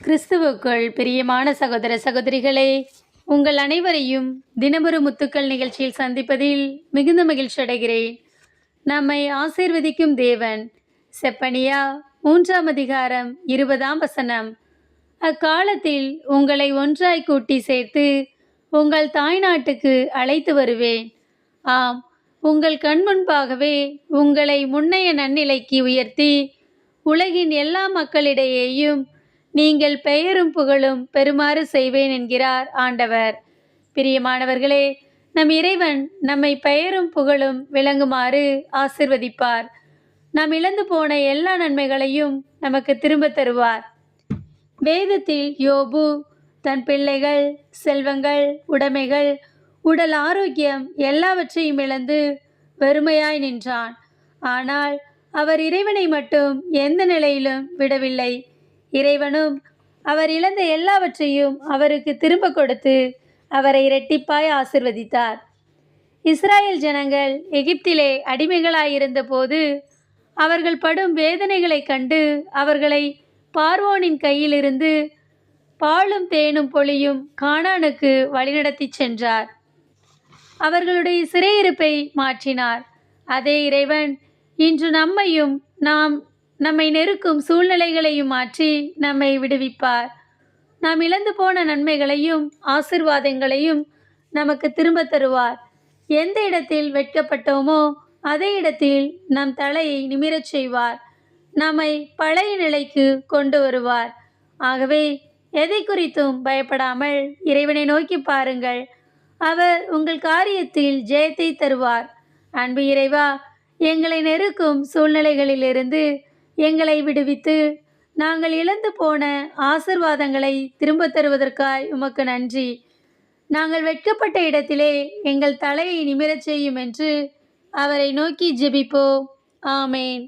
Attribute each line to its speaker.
Speaker 1: கிறிஸ்துவுக்குள் பிரியமான சகோதர சகோதரிகளே, உங்கள் அனைவரையும் தினமொரு முத்துக்கள் நிகழ்ச்சியில் சந்திப்பதில் மிகுந்த மகிழ்ச்சி அடைகிறேன். நம்மை ஆசீர்வதிக்கும் தேவன். செப்பனியா 3ஆம் அதிகாரம் 20ஆம் வசனம். அக்காலத்தில் உங்களை ஒன்றாய் கூட்டி சேர்த்து உங்கள் தாய்நாட்டுக்கு அழைத்து வருவேன். ஆம், உங்கள் கண் முன்பாகவே உங்களை முன்னைய நன்னிலைக்கு உயர்த்தி உலகின் எல்லா மக்களிடையேயும் நீங்கள் பெயரும் புகழும் பெறுமாறு செய்வேன் என்கிறார் ஆண்டவர். பிரியமானவர்களே, நம் இறைவன் நம்மை பெயரும் புகழும் விளங்குமாறு ஆசிர்வதிப்பார். நாம் இழந்து போன எல்லா நன்மைகளையும் நமக்கு திரும்ப தருவார். வேதத்தில் யோபு தன் பிள்ளைகள், செல்வங்கள், உடைமைகள், உடல் ஆரோக்கியம் எல்லாவற்றையும் இழந்து வெறுமையாய் நின்றான். ஆனால் அவர் இறைவனை மட்டும் எந்த நிலையிலும் விடவில்லை. இறைவனும் அவர் இழந்த எல்லாவற்றையும் அவருக்கு திரும்ப கொடுத்து அவரை இரட்டிப்பாய் ஆசிர்வதித்தார். இஸ்ராயேல் ஜனங்கள் எகிப்திலே அடிமைகளாயிருந்த போது அவர்கள் படும் வேதனைகளை கண்டு அவர்களை பார்வோனின் கையிலிருந்து பாலும் தேனும் பொழியும் கானானுக்கு வழிநடத்தி சென்றார். அவர்களுடைய சிறையிருப்பை மாற்றினார். அதே இறைவன் இன்று நம்மையும் நம்மை நெருக்கும் சூழ்நிலைகளையும் மாற்றி நம்மை விடுவிப்பார். நாம் இழந்து போன நன்மைகளையும் ஆசீர்வாதங்களையும் நமக்கு திரும்ப தருவார். எந்த இடத்தில் வெட்கப்பட்டோமோ அதே இடத்தில் நம் தலையை நிமிரச் செய்வார். நம்மை பழைய நிலைக்கு கொண்டு வருவார். ஆகவே எதை குறித்தும் பயப்படாமல் இறைவனை நோக்கி பாருங்கள். அவர் உங்கள் காரியத்தில் ஜெயத்தை தருவார். அன்பு இறைவா, எங்களை நெருக்கும் சூழ்நிலைகளிலிருந்து எங்களை விடுவித்து நாங்கள் இழந்து போன ஆசீர்வாதங்களை திரும்ப தருவதற்காய் உமக்கு நன்றி. நாங்கள் வெட்கப்பட்ட இடத்திலே எங்கள் தலையை நிமிரச் செய்யும் என்று அவரை நோக்கி ஜெபிப்போம். ஆமேன்.